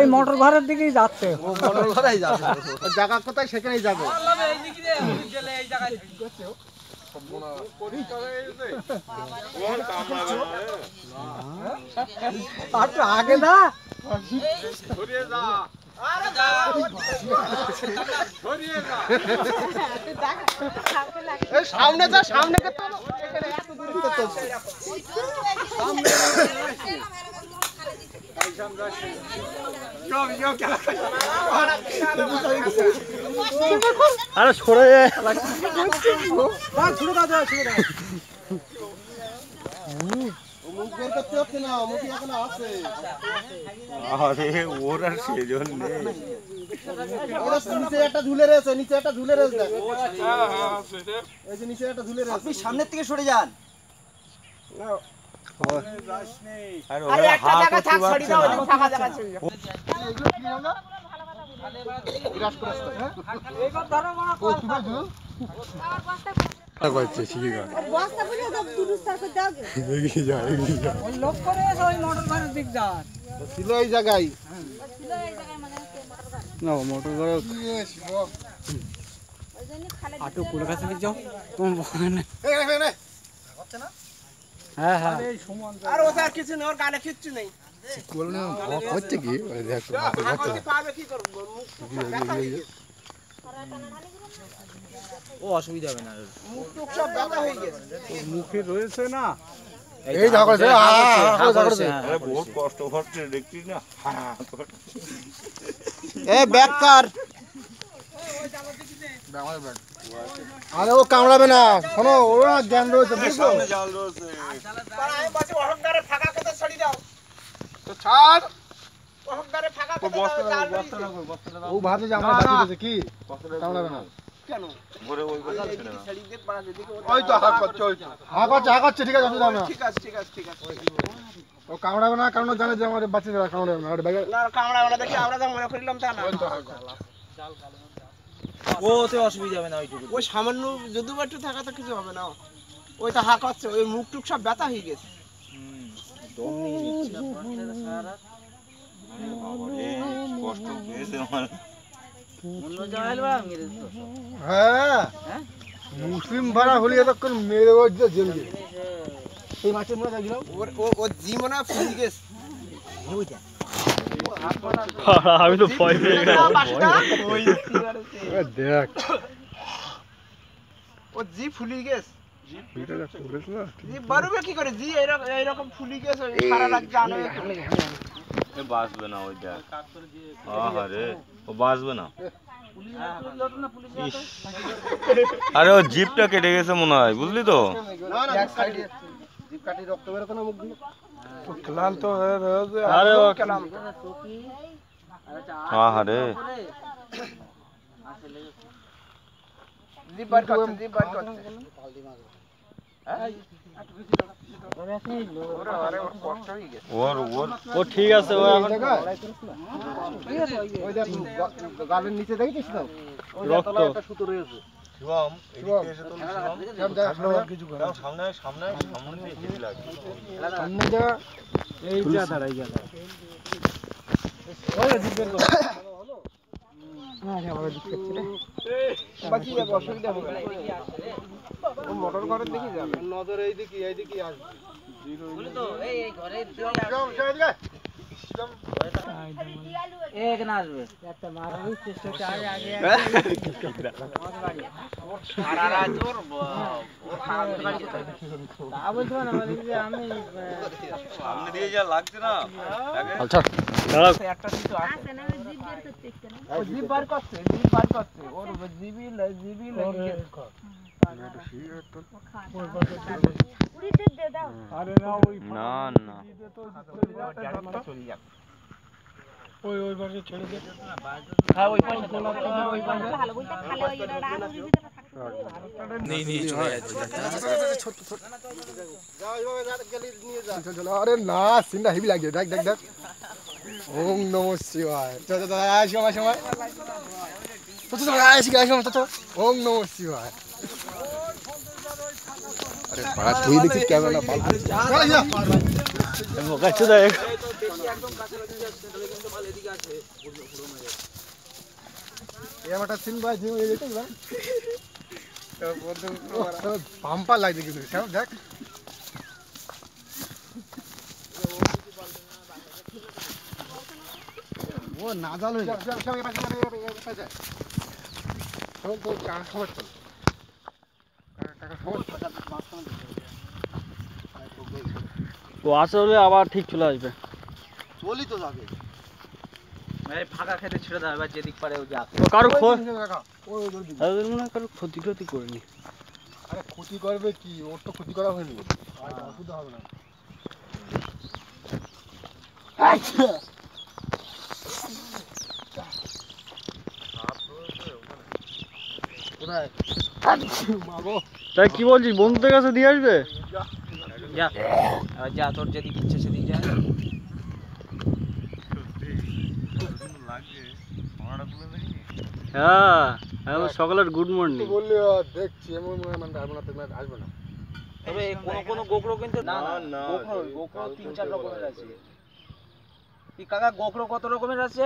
এই মোটর ঘরের দিকেই যাচ্ছে, মোটর ঘরেই যাবে, জায়গা কোথায় সেখানেই যাবে। আগে না সামনে যা, সামনে আরে সরে ওরা সেজন নেই, নিচে একটা ঝুলে রয়েছে, নিচে একটা ঝুলে রয়েছে, এই যে নিচে একটা ঝুলে রয়েছে। আপনি সামনের থেকে সরে যান। ছিল এই জায়গায় না মোটর ঘর আটো কুড়ে কাছে যাও। হ্যাঁ হ্যাঁ আর ওটা আর কিছু নেই, ওর গালে কিচ্ছু নেই। হচ্ছে কি ও অসুবিধা হবে না, মুখ টুক সব ব্যথা হয়ে গেছে, মুখে রয়েছে না এই ঝগড়া বহুত কষ্ট হচ্ছে দেখছিস না। এ ব্যাক কর। আরে ও কামড়াবে না, শোনো ওরা জ্ঞান রয়েছে বুঝছো। জাল রয়েছে আমি বলছি অহংকারে ফাঁকা কথা ছড়ি দাও তো, ছাড় অহংকারে ফাঁকা কথা দাও। ও ভাবে যে আমরা বাঁচি গেছে কি কামড়াবে না কেন ঘরে ওই কথা ছেড়ে না। ছড়ি দে পাড়া যেদিকে ওই তো হাত করছে, ওই হাত করছে, ঠিক আছে অসুবিধা হবে না। ঠিক আছে ঠিক আছে ঠিক আছে। ও কামড়াবে না, কারণ ও জানে যে আমাদের বাচ্চা যারা কামড়াবে না। না কামড়া আমরা দেখি, আমরা যা মনে করিলাম তা না। ওতে অসুবিধা হবে না, ওইটুকু ওই সামান্য যদি একটু থাকা তো কিছু হবে না। ওই তো হাঁক হচ্ছে, ওই মুখ টুক সব ব্যথা হয়ে গেছে। দম নিয়ে নিচ্ছে কষ্ট পেয়েছে আমার। হ্যাঁ মুসলিম ভাড়া হলে এতক্ষণ মেরে জেলবে এই মাছের মনে থাকলাম। ও জি মনে হয় ফুলে গেছে। আমি তো ভয় পেয়ে গেলাম। দেখ ও জি ফুলে গেছে, জি বাড়বে কি করে, জি এইরকম ফুলে গেছে সারা রাত জানো। এ বাঁচবে না ওইটা, আরে ও বাঁচবে না। আরে ও জিপটা কেটে গেছে মনে হয়, বুঝলি তো। না না সাইডে জিপ কাটি রক্ত বের করে মুখ দিয়ে লাল তো আরে ও কেলাম। আরে জিপ বার করছে, জিপ বার করছে। ও ঠিক আছে, ও এখন গালের নিচে দেখিস তো রক্ত একটা সুতো রয়েছে। শিবম এদিকে এসে তো শিবম সামনে সামনে সামনে দিয়ে হেভি লাগে। সামনে যা এই যা দাঁড়াই যা ওই দিকের তো আরে আমার দিক করছে রে বাকি যাবে, অসুবিধা হবে না। ও মোটর ঘরের দিকে যাবে, নজর এইদিকে আসবে বলে তো এই ঘরে এক না আসবে একটা মারার চেষ্টা করতে আগে আগে সারা রাত ওর তা বলতে না মানে যে আমি সামনে দিয়ে যা লাগছে না। আচ্ছা একটা কিছু আছে না, জিপ বার করছে, জিপ বার করছে, ওর জিবি লাগে। আরে না ওই না না ওই পাশে ছেড়ে দে। হ্যাঁ ওই পাশে ওই পাশে ভালো বলতে খালে ওই রাস্তার ভিতরে থাকতে নেই চলে যাচ্ছে। আরে না সিনটা হেভি লাগছে, দেখ দেখ দেখ। ওম নমঃ শিবায়। চল চল আয় সময় সময় চল চল আয় সময় চল। ওম নমঃ শিবায়। আরে বাড়া তুই দেখছিস ক্যামেরা না পাম্পার লাগছে কিন্তু শ্যাম দেখ ও না জাল হয়ে চল তো কাকা খবর চল কাকা খবর ও আসলে আবার ঠিক চলে আসবে। চলি তো যাবে ফাঁকা খেতে ছেড়ে দাও, এবার যেদিক পারে ও যাক। ও কারো কাকা কারো ক্ষতি ক্ষতি করেনি। আরে ক্ষতি করবে কি, ওর তো ক্ষতি করা হয়নি, অসুবিধা হবে না। তাই কি বলছিস, বন্ধুদের কাছে দিয়ে আসবে? যা এবার যা, তোর যেদিক ইচ্ছে সেদিক যা। হ্যাঁ এখন সকালের গুড মর্নিং। বললি দেখছি এমন মনে হয় মানে আসবে না, তুমি আসবে না। তবে কোনো কোনো গোখরো কিন্তু না গোখরো 3-4 রকমের আছে। কি কাকা গোখরো কত রকমের আছে?